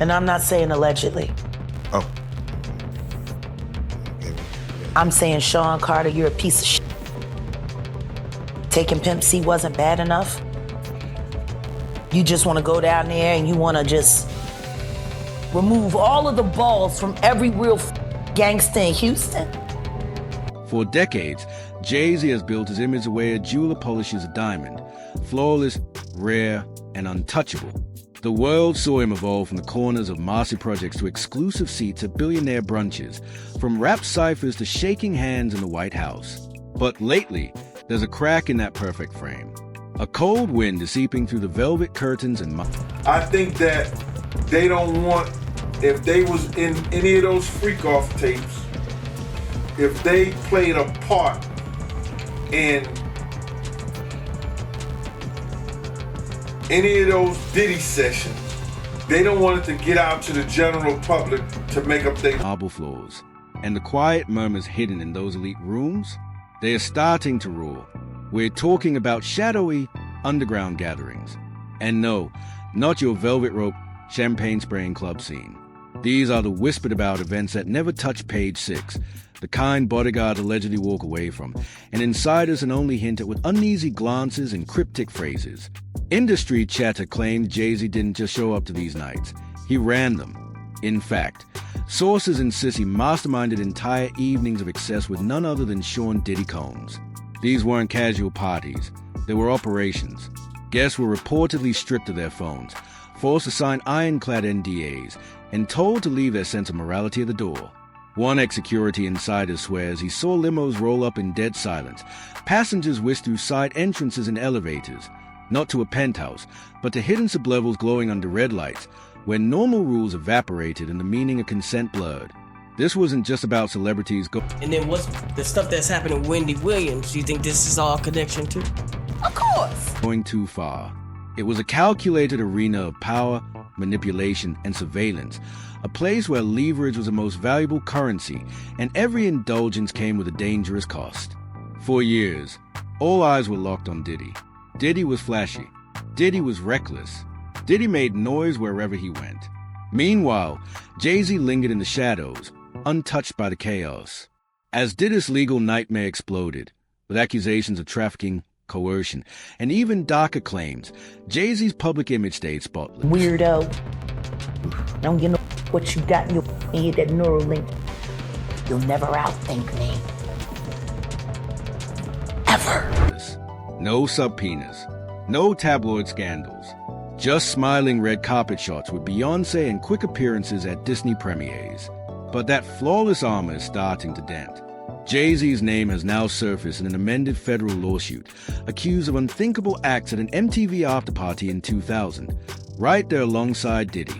And I'm not saying allegedly. Oh. I'm saying, Sean Carter, you're a piece of shit. Taking Pimp C wasn't bad enough. You just want to go down there and you want to just remove all of the balls from every real gangster in Houston. For decades, Jay-Z has built his image the way a jeweler polishes a diamond. Flawless, rare, and untouchable. The world saw him evolve from the corners of Marcy projects to exclusive seats at billionaire brunches, from rap ciphers to shaking hands in the White House. But lately, there's a crack in that perfect frame. A cold wind is seeping through the velvet curtains and... I think that they don't want, if they was in any of those freak-off tapes, if they played a part in any of those Diddy sessions, they don't want it to get out to the general public to make up their marble floors. And the quiet murmurs hidden in those elite rooms, they are starting to roar. We're talking about shadowy underground gatherings. And no, not your velvet rope, champagne spraying club scene. These are the whispered about events that never touch page 6, the kind bodyguards allegedly walk away from, and insiders can only hint at with uneasy glances and cryptic phrases. Industry chatter claimed Jay-Z didn't just show up to these nights, he ran them. In fact, sources insist he masterminded entire evenings of excess with none other than Sean Diddy Combs. These weren't casual parties, they were operations. Guests were reportedly stripped of their phones, forced to sign ironclad NDAs, and told to leave their sense of morality at the door. One ex-security insider swears he saw limos roll up in dead silence, passengers whisk through side entrances and elevators, not to a penthouse, but to hidden sublevels glowing under red lights, where normal rules evaporated and the meaning of consent blurred. This wasn't just about celebrities And then what's the stuff that's happening with Wendy Williams? Do you think this is all connection too? Of course. going too far. It was a calculated arena of power, manipulation, and surveillance, a place where leverage was the most valuable currency, and every indulgence came with a dangerous cost. For years, all eyes were locked on Diddy. Diddy was flashy. Diddy was reckless. Diddy made noise wherever he went. Meanwhile, Jay-Z lingered in the shadows, untouched by the chaos. As Diddy's legal nightmare exploded, with accusations of trafficking, coercion, and even darker claims, Jay-Z's public image stayed spotless. Weirdo. Don't get no what you got in your head, that Neuralink. You'll never outthink me. Ever. No subpoenas, no tabloid scandals, just smiling red carpet shots with Beyoncé and quick appearances at Disney premieres. But that flawless armor is starting to dent. Jay-Z's name has now surfaced in an amended federal lawsuit, accused of unthinkable acts at an MTV afterparty in 2000, right there alongside Diddy.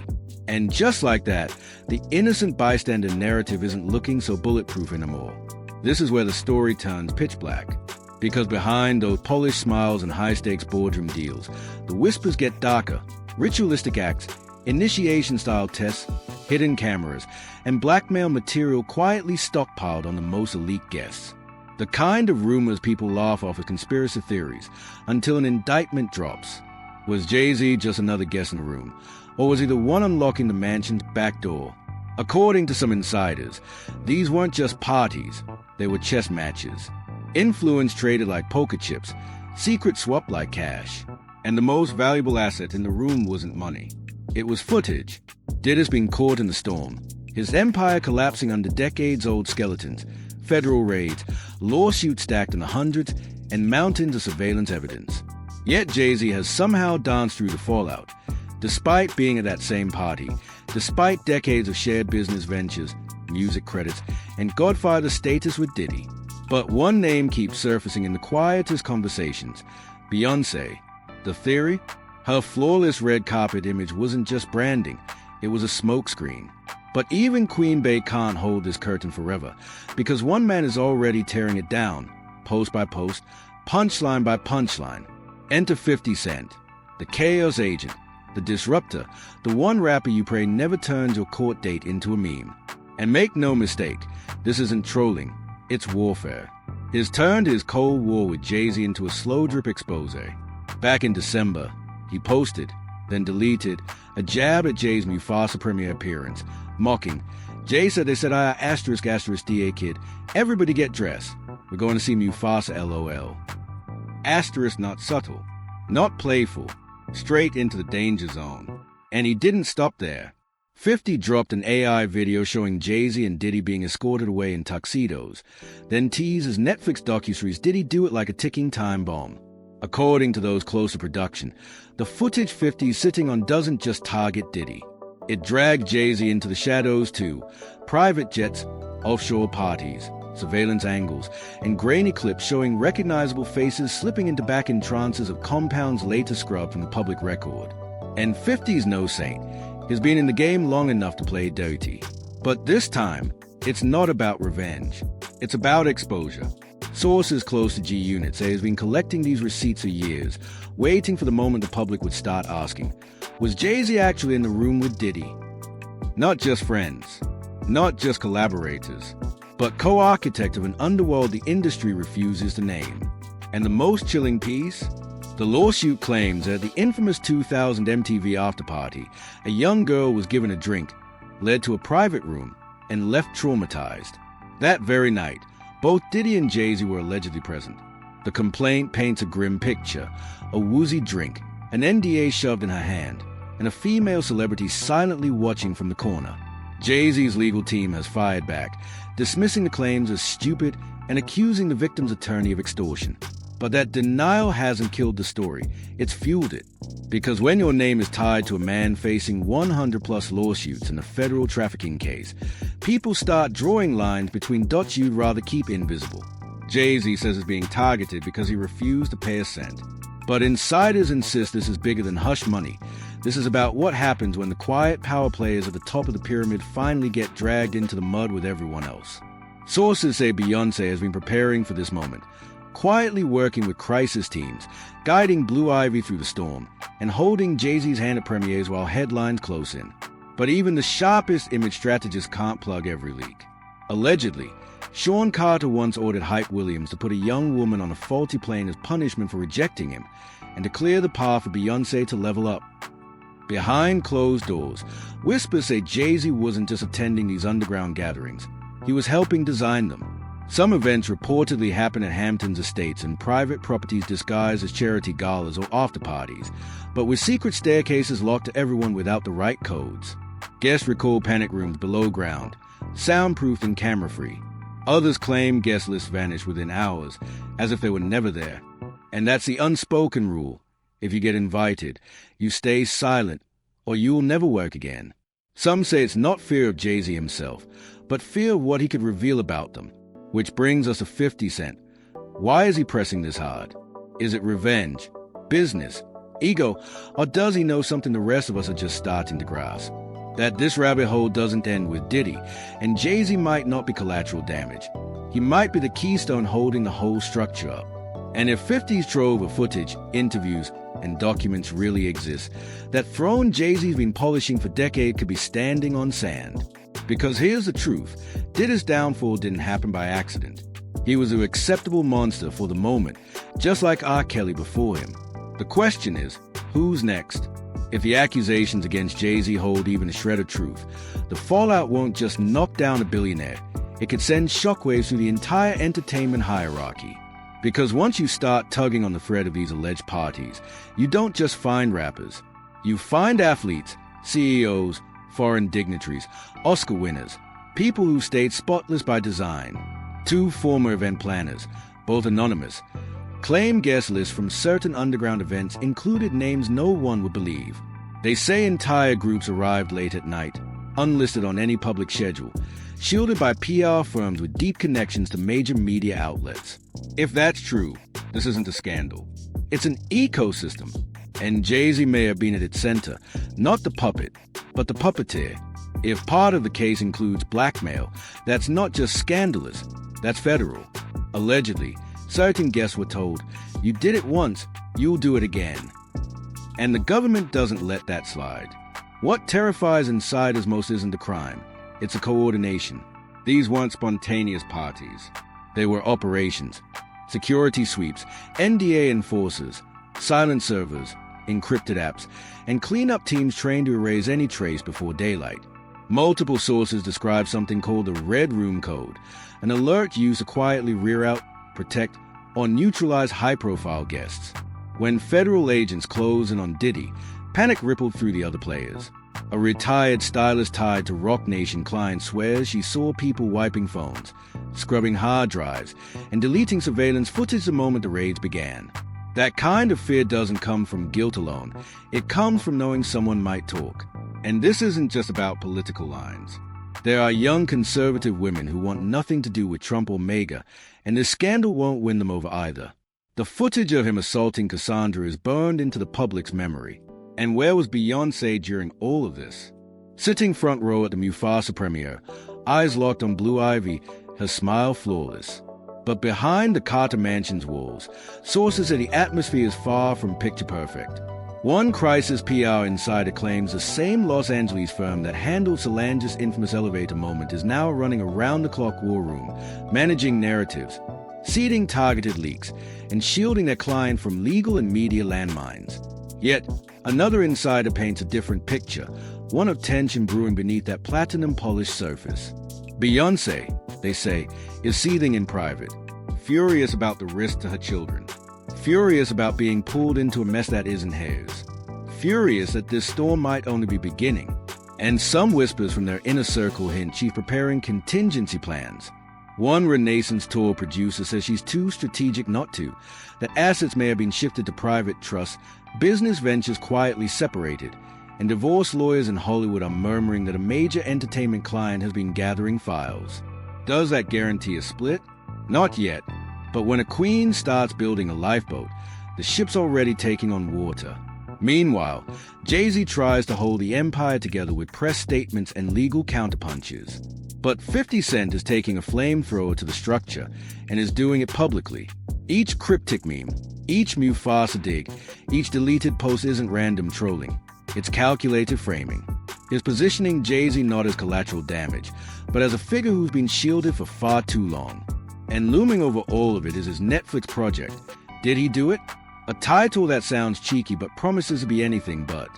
And just like that, the innocent bystander narrative isn't looking so bulletproof anymore. This is where the story turns pitch black. Because behind those polished smiles and high-stakes boardroom deals, the whispers get darker, ritualistic acts, initiation-style tests, hidden cameras, and blackmail material quietly stockpiled on the most elite guests. The kind of rumors people laugh off as conspiracy theories until an indictment drops. Was Jay-Z just another guest in the room, or was he the one unlocking the mansion's back door? According to some insiders, these weren't just parties, they were chess matches. Influence traded like poker chips, secret swapped like cash. And the most valuable asset in the room wasn't money. It was footage. Diddy's been caught in the storm, his empire collapsing under decades-old skeletons, federal raids, lawsuits stacked in the hundreds, and mountains of surveillance evidence. Yet Jay-Z has somehow danced through the fallout, despite being at that same party, despite decades of shared business ventures, music credits, and Godfather status with Diddy. But one name keeps surfacing in the quietest conversations: Beyoncé. The theory? Her flawless red carpet image wasn't just branding, it was a smokescreen. But even Queen Bey can't hold this curtain forever, because one man is already tearing it down, post by post, punchline by punchline. Enter 50 Cent, the chaos agent, the disruptor, the one rapper you pray never turns your court date into a meme. And make no mistake, this isn't trolling, it's warfare. He's turned his Cold War with Jay-Z into a slow drip expose. Back in December, he posted, then deleted a jab at Jay's Mufasa premiere appearance, mocking. Jay said they said, asterisk DA kid, everybody get dressed. We're going to see Mufasa LOL. Asterisk not subtle, not playful, straight into the danger zone. And he didn't stop there. 50 dropped an AI video showing Jay-Z and Diddy being escorted away in tuxedos, then teased his Netflix docuseries Diddy Do It Like a Ticking Time Bomb. According to those close to production, the footage 50 is sitting on doesn't just target Diddy. It dragged Jay-Z into the shadows too. Private jets, offshore parties, surveillance angles, and grainy clips showing recognizable faces slipping into back-end trances of compounds later scrubbed from the public record. And 50's no saint. He's been in the game long enough to play dirty. But this time, it's not about revenge. It's about exposure. Sources close to G-Unit say he's been collecting these receipts for years, waiting for the moment the public would start asking, was Jay-Z actually in the room with Diddy? Not just friends, not just collaborators, but co-architect of an underworld the industry refuses to name. And the most chilling piece? The lawsuit claims that at the infamous 2000 MTV afterparty, a young girl was given a drink, led to a private room, and left traumatized. That very night, both Diddy and Jay-Z were allegedly present. The complaint paints a grim picture: a woozy drink, an NDA shoved in her hand, and a female celebrity silently watching from the corner. Jay-Z's legal team has fired back, dismissing the claims as stupid and accusing the victim's attorney of extortion. But that denial hasn't killed the story, it's fueled it. Because when your name is tied to a man facing 100+ lawsuits in a federal trafficking case, people start drawing lines between dots you'd rather keep invisible. Jay-Z says he's being targeted because he refused to pay a cent. But insiders insist this is bigger than hush money. This is about what happens when the quiet power players at the top of the pyramid finally get dragged into the mud with everyone else. Sources say Beyoncé has been preparing for this moment, quietly working with crisis teams, guiding Blue Ivy through the storm, and holding Jay-Z's hand at premieres while headlines close in. But even the sharpest image strategists can't plug every leak. Allegedly, Sean Carter once ordered Hype Williams to put a young woman on a faulty plane as punishment for rejecting him, and to clear the path for Beyoncé to level up. Behind closed doors, whispers say Jay-Z wasn't just attending these underground gatherings, he was helping design them. Some events reportedly happen at Hampton's estates and private properties disguised as charity galas or after-parties, but with secret staircases locked to everyone without the right codes. Guests recall panic rooms below ground, soundproof and camera-free. Others claim guest lists vanish within hours, as if they were never there. And that's the unspoken rule. If you get invited, you stay silent, or you'll never work again. Some say it's not fear of Jay-Z himself, but fear of what he could reveal about them. Which brings us to 50 Cent. Why is he pressing this hard? Is it revenge, business, ego, or does he know something the rest of us are just starting to grasp? That this rabbit hole doesn't end with Diddy, and Jay-Z might not be collateral damage. He might be the keystone holding the whole structure up. And if 50's trove of footage, interviews, and documents really exist, that throne Jay-Z's been polishing for decades could be standing on sand. Because here's the truth, Diddy's downfall didn't happen by accident. He was an acceptable monster for the moment, just like R. Kelly before him. The question is, who's next? If the accusations against Jay-Z hold even a shred of truth, the fallout won't just knock down a billionaire, it could send shockwaves through the entire entertainment hierarchy. Because once you start tugging on the thread of these alleged parties, you don't just find rappers. You find athletes, CEOs, foreign dignitaries, Oscar winners, people who stayed spotless by design. 2 former event planners, both anonymous, claim guest lists from certain underground events included names no one would believe. They say entire groups arrived late at night, unlisted on any public schedule, shielded by PR firms with deep connections to major media outlets. If that's true, this isn't a scandal. It's an ecosystem. And Jay-Z may have been at its center, not the puppet, but the puppeteer. If part of the case includes blackmail, that's not just scandalous, that's federal. Allegedly, certain guests were told, you did it once, you'll do it again. And the government doesn't let that slide. What terrifies insiders most isn't the crime, it's a coordination. These weren't spontaneous parties. They were operations, security sweeps, NDA enforcers, silent servers, encrypted apps, and cleanup teams trained to erase any trace before daylight. Multiple sources describe something called the Red Room Code, an alert used to quietly rear out, protect, or neutralize high-profile guests. When federal agents closed in on Diddy, panic rippled through the other players. A retired stylist tied to Rock Nation client swears she saw people wiping phones, scrubbing hard drives, and deleting surveillance footage the moment the raids began. That kind of fear doesn't come from guilt alone. It comes from knowing someone might talk. And this isn't just about political lines. There are young conservative women who want nothing to do with Trump or MAGA, and this scandal won't win them over either. The footage of him assaulting Cassandra is burned into the public's memory. And where was Beyoncé during all of this? Sitting front row at the Mufasa premiere, eyes locked on Blue Ivy, her smile flawless. But behind the Carter Mansion's walls, sources say the atmosphere is far from picture perfect. One crisis PR insider claims the same Los Angeles firm that handled Solange's infamous elevator moment is now running a round-the-clock war room, managing narratives, seeding targeted leaks, and shielding their client from legal and media landmines. Yet, another insider paints a different picture, one of tension brewing beneath that platinum-polished surface. Beyoncé, they say, is seething in private, furious about the risk to her children, furious about being pulled into a mess that isn't hers, furious that this storm might only be beginning, and some whispers from their inner circle hint she's preparing contingency plans. One Renaissance tour producer says she's too strategic not to, that assets may have been shifted to private trusts, business ventures quietly separated, and divorce lawyers in Hollywood are murmuring that a major entertainment client has been gathering files. Does that guarantee a split? Not yet. But when a queen starts building a lifeboat, the ship's already taking on water. Meanwhile, Jay-Z tries to hold the empire together with press statements and legal counterpunches. But 50 Cent is taking a flamethrower to the structure and is doing it publicly. Each cryptic meme, each Mufasa dig, each deleted post isn't random trolling. It's calculated framing. It's positioning Jay-Z not as collateral damage, but as a figure who's been shielded for far too long. And looming over all of it is his Netflix project. Did he do it? A title that sounds cheeky but promises to be anything but.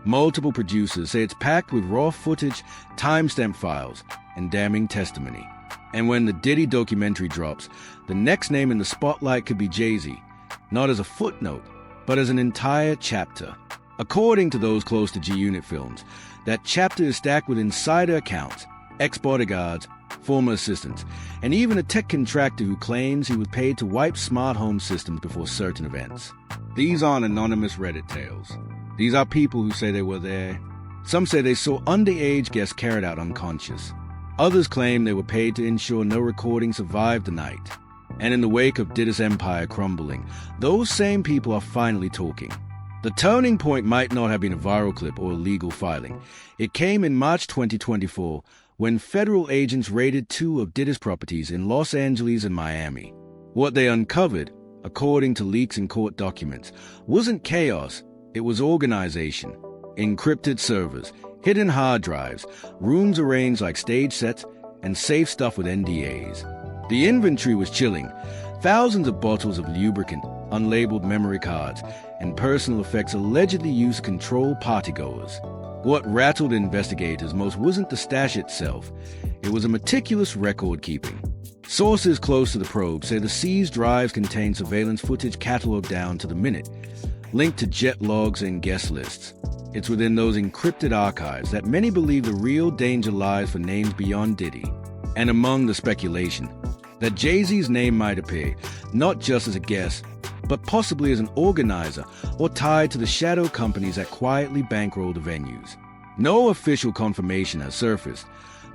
Multiple producers say it's packed with raw footage, timestamp files, and damning testimony. And when the Diddy documentary drops, the next name in the spotlight could be Jay-Z, not as a footnote, but as an entire chapter. According to those close to G-Unit Films, that chapter is stacked with insider accounts, ex-bodyguards, former assistants, and even a tech contractor who claims he was paid to wipe smart home systems before certain events. These aren't anonymous Reddit tales. These are people who say they were there. Some say they saw underage guests carried out unconscious. Others claim they were paid to ensure no recording survived the night. And in the wake of Diddy's empire crumbling, those same people are finally talking. The turning point might not have been a viral clip or a legal filing. It came in March 2024 when federal agents raided 2 of Diddy's properties in Los Angeles and Miami. What they uncovered, according to leaks and court documents, wasn't chaos, it was organization. Encrypted servers, hidden hard drives, rooms arranged like stage sets, and safe stuff with NDAs. The inventory was chilling. Thousands of bottles of lubricant, unlabeled memory cards, and personal effects allegedly used to control partygoers. What rattled investigators most wasn't the stash itself. It was a meticulous record-keeping. Sources close to the probe say the seized drives contain surveillance footage cataloged down to the minute, linked to jet logs and guest lists. It's within those encrypted archives that many believe the real danger lies for names beyond Diddy. And among the speculation, that Jay-Z's name might appear, not just as a guest, but possibly as an organizer or tied to the shadow companies that quietly bankroll the venues. No official confirmation has surfaced,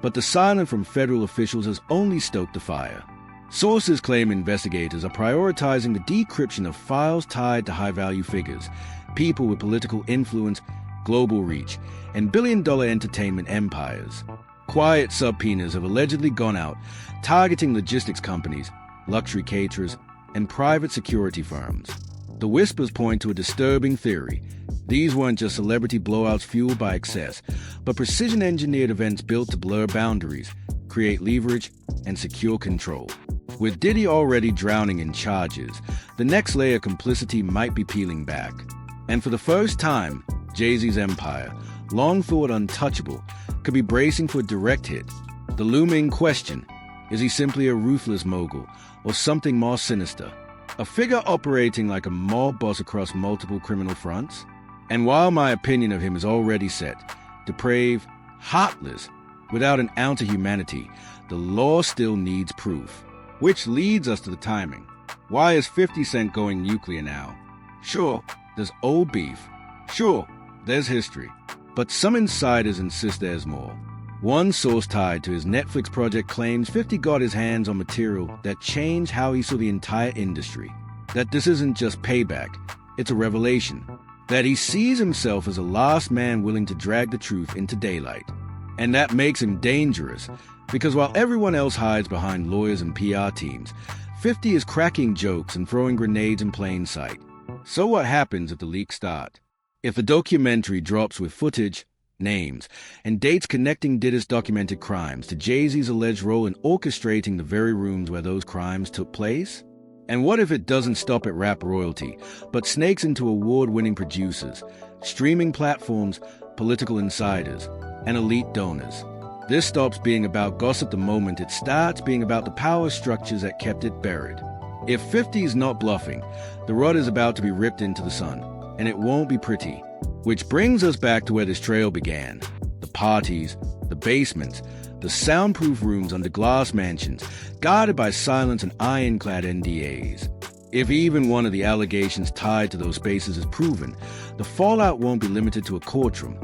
but the silence from federal officials has only stoked the fire. Sources claim investigators are prioritizing the decryption of files tied to high-value figures, people with political influence, global reach, and billion-dollar entertainment empires. Quiet subpoenas have allegedly gone out, targeting logistics companies, luxury caterers, and private security firms. The whispers point to a disturbing theory. These weren't just celebrity blowouts fueled by excess, but precision-engineered events built to blur boundaries, create leverage, and secure control. With Diddy already drowning in charges, the next layer of complicity might be peeling back. And for the first time, Jay-Z's empire, long thought untouchable, could be bracing for a direct hit. The looming question, is he simply a ruthless mogul, or something more sinister? A figure operating like a mob boss across multiple criminal fronts? And while my opinion of him is already set, depraved, heartless, without an ounce of humanity, the law still needs proof. Which leads us to the timing. Why is 50 Cent going nuclear now? Sure, there's old beef. Sure, there's history. But some insiders insist there's more. One source tied to his Netflix project claims 50 got his hands on material that changed how he saw the entire industry. That this isn't just payback, it's a revelation. That he sees himself as a last man willing to drag the truth into daylight. And that makes him dangerous, because while everyone else hides behind lawyers and PR teams, 50 is cracking jokes and throwing grenades in plain sight. So what happens if the leaks start? If the documentary drops with footage, names, and dates connecting Diddy's documented crimes to Jay-Z's alleged role in orchestrating the very rooms where those crimes took place? And what if it doesn't stop at rap royalty, but snakes into award-winning producers, streaming platforms, political insiders, and elite donors? This stops being about gossip the moment it starts being about the power structures that kept it buried. If 50 is not bluffing, the rod is about to be ripped into the sun, and it won't be pretty. Which brings us back to where this trail began. The parties, the basements, the soundproof rooms under glass mansions, guarded by silence and ironclad NDAs. If even one of the allegations tied to those spaces is proven, the fallout won't be limited to a courtroom.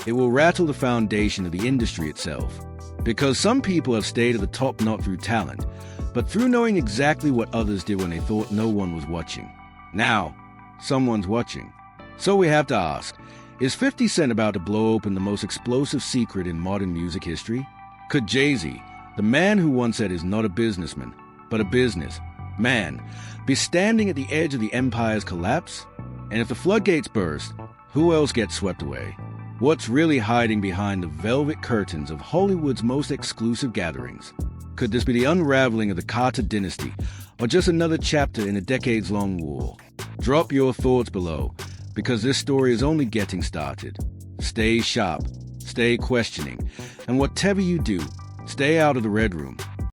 It will rattle the foundation of the industry itself. Because some people have stayed at the top not through talent, but through knowing exactly what others did when they thought no one was watching. Now, someone's watching. So we have to ask, is 50 Cent about to blow open the most explosive secret in modern music history? Could Jay-Z, the man who once said is not a businessman, but a business man, be standing at the edge of the empire's collapse? And if the floodgates burst, who else gets swept away? What's really hiding behind the velvet curtains of Hollywood's most exclusive gatherings? Could this be the unraveling of the Carter dynasty, or just another chapter in a decades-long war? Drop your thoughts below, because this story is only getting started. Stay sharp, stay questioning, and whatever you do, stay out of the red room.